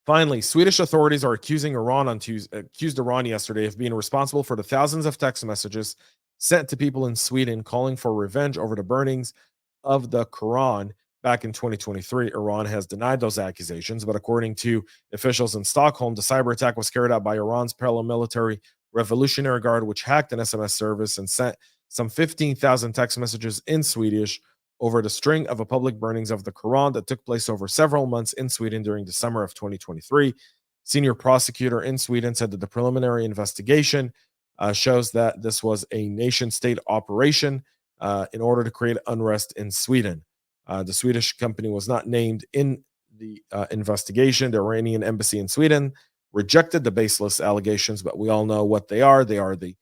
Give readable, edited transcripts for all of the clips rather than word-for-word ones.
Finally, Swedish authorities are accused Iran yesterday of being responsible for the thousands of text messages sent to people in Sweden calling for revenge over the burnings of the Quran back in 2023. Iran has denied those accusations, but according to officials in Stockholm, the cyber attack was carried out by Iran's paramilitary Revolutionary Guard, which hacked an SMS service and sent some 15,000 text messages in Swedish over the string of public burnings of the Quran that took place over several months in Sweden during the summer of 2023. Senior prosecutor in Sweden said that the preliminary investigation shows that this was a nation state operation in order to create unrest in Sweden. The Swedish company was not named in the investigation. The Iranian embassy in Sweden rejected the baseless allegations, but we all know what they are. They are the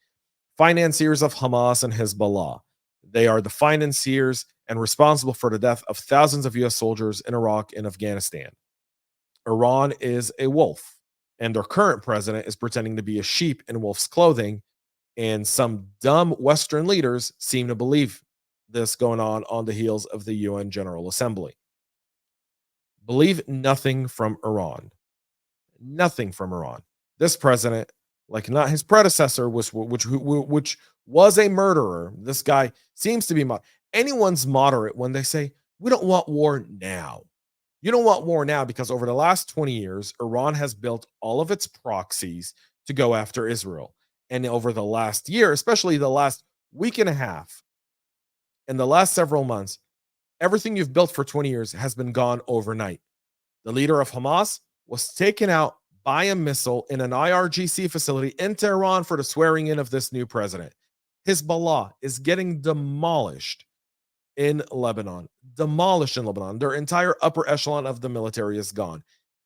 financiers of Hamas and Hezbollah. They are the financiers and responsible for the death of thousands of U.S. soldiers in Iraq and Afghanistan. Iran is a wolf, and their current president is pretending to be a sheep in wolf's clothing. And some dumb Western leaders seem to believe this going on the heels of the UN General Assembly. Believe nothing from Iran. Nothing from Iran. This president, like not his predecessor, which was a murderer. This guy seems to be anyone's moderate when they say we don't want war now. You don't want war now because over the last 20 years, Iran has built all of its proxies to go after Israel. And over the last year, especially the last week and a half, and the last several months, everything you've built for 20 years has been gone overnight. The leader of Hamas was taken out by a missile in an IRGC facility in Tehran for the swearing in of this new president. Hezbollah is getting demolished in Lebanon. Demolished in Lebanon. Their entire upper echelon of the military is gone.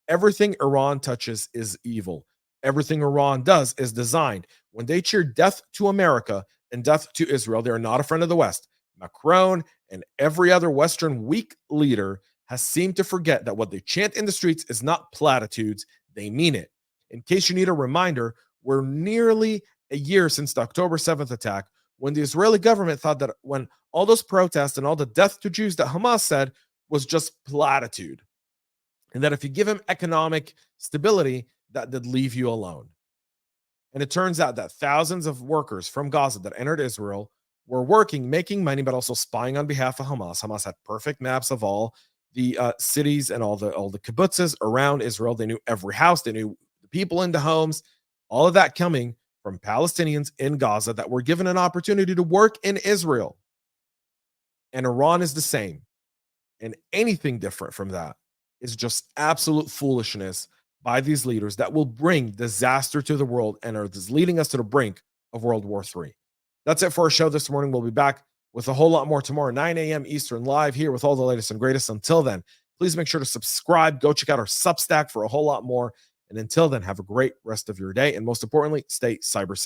Everything Iran touches is evil. Everything Iran does is designed. When they cheer death to America and death to Israel, they are not a friend of the West. Macron and every other Western weak leader has seemed to forget that what they chant in the streets is not platitudes. They mean it. In case you need a reminder, we're nearly a year since the October 7th attack, when the Israeli government thought that when all those protests and all the death to Jews that Hamas said was just platitude, and that if you give him economic stability, that they'd leave you alone. And it turns out that thousands of workers from Gaza that entered Israel were working, making money, but also spying on behalf of Hamas. Hamas had perfect maps of all the cities and all the kibbutzes around Israel. They knew every house. They knew the people in the homes. All of that coming from Palestinians in Gaza that were given an opportunity to work in Israel. And Iran is the same. And anything different from that is just absolute foolishness by these leaders that will bring disaster to the world and are leading us to the brink of World War III. That's it for our show this morning. We'll be back with a whole lot more tomorrow, 9 a.m. Eastern, live here with all the latest and greatest. Until then, please make sure to subscribe. Go check out our Substack for a whole lot more. And until then, have a great rest of your day. And most importantly, stay cyber safe.